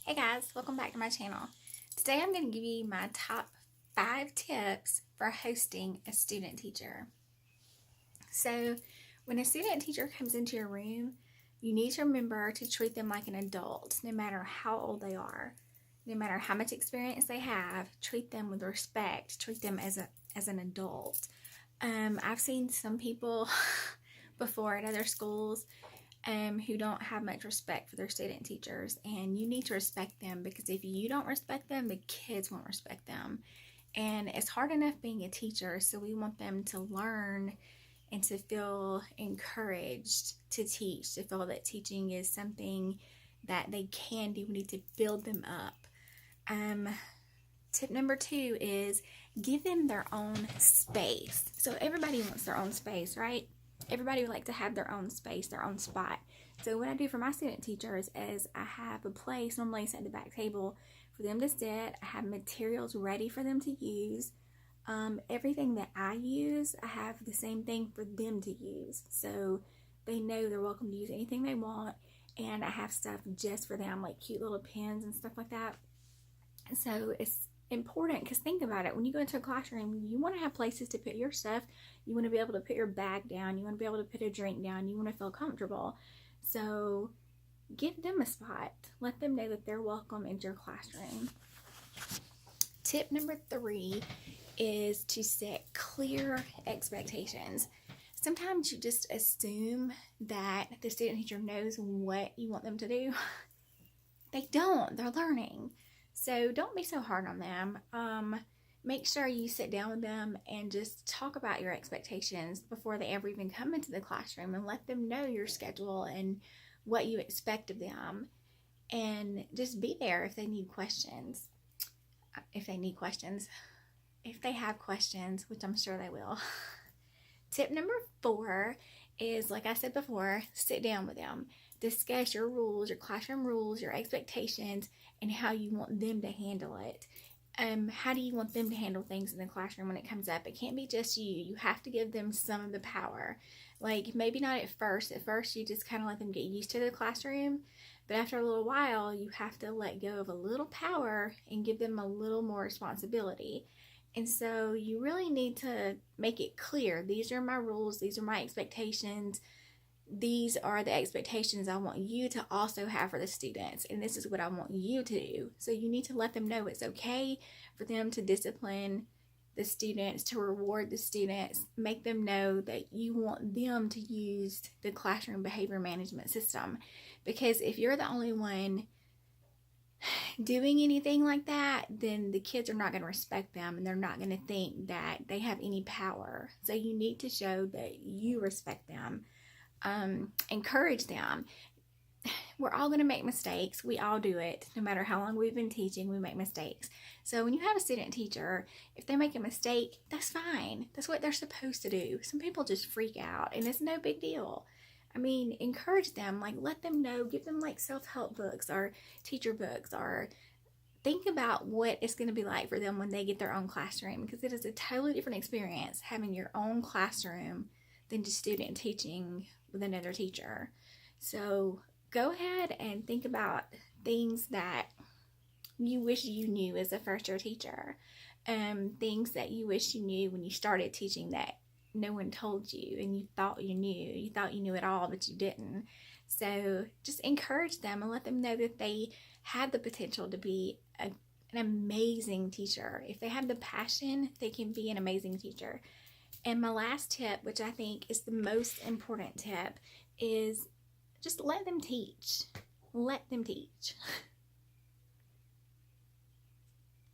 Hey guys, welcome back to my channel. Today I'm going to give you my top 5 tips for hosting a student teacher. So when a student teacher comes into your room, you need to remember to treat them like an adult, no matter how old they are. No matter how much experience they have, treat them with respect, treat them as an adult. I've seen some people before at other schools who don't have much respect for their student teachers, and you need to respect them, because if you don't respect them, the kids won't respect them. And it's hard enough being a teacher, so we want them to learn and to feel encouraged to teach, to feel that teaching is something that they can do. We need to build them up. Tip number 2 is give them their own space. So everybody wants their own space, right? Everybody would like to have their own space, their own spot. So what I do for my student teachers is I have a place, normally it's at the back table, for them to sit. I have materials ready for them to use. Everything that I use, I have the same thing for them to use. So they know they're welcome to use anything they want. And I have stuff just for them, like cute little pens and stuff like that. So it's important, because think about it, when you go into a classroom, you want to have places to put your stuff. You want to be able to put your bag down, you want to be able to put a drink down, you want to feel comfortable. So give them a spot, let them know that they're welcome in your classroom. Tip number 3 is to set clear expectations. Sometimes you just assume that the student teacher knows what you want them to do. They don't, they're learning. So don't be so hard on them. Make sure you sit down with them and just talk about your expectations before they ever even come into the classroom, and let them know your schedule and what you expect of them. And just be there if they need questions. If they have questions, which I'm sure they will. Tip number 4 is, like I said before, sit down with them. Discuss your rules, your classroom rules, your expectations, and how you want them to handle it. How do you want them to handle things in the classroom when it comes up? It can't be just you. You have to give them some of the power. Like, maybe not at first. At first, you just kind of let them get used to the classroom. But after a little while, you have to let go of a little power and give them a little more responsibility. And so you really need to make it clear. These are my rules. These are my expectations. These are the expectations I want you to also have for the students, and this is what I want you to do. So you need to let them know it's okay for them to discipline the students, to reward the students. Make them know that you want them to use the classroom behavior management system, because if you're the only one doing anything like that, then the kids are not going to respect them, and they're not going to think that they have any power. So you need to show that you respect them. Encourage them. We're all going to make mistakes. We all do it. No matter how long we've been teaching, we make mistakes. So when you have a student teacher, if they make a mistake, that's fine. That's what they're supposed to do. Some people just freak out, and it's no big deal. I mean, encourage them. Like, let them know. Give them like self-help books or teacher books, or think about what it's going to be like for them when they get their own classroom, because it is a totally different experience having your own classroom than just student teaching with another teacher. So go ahead and think about things that you wish you knew as a first year teacher. Things that you wish you knew when you started teaching that no one told you, and you thought you knew. You thought you knew it all, but you didn't. So just encourage them and let them know that they have the potential to be an amazing teacher. If they have the passion, they can be an amazing teacher. And my last tip, which I think is the most important tip, is just let them teach. Let them teach.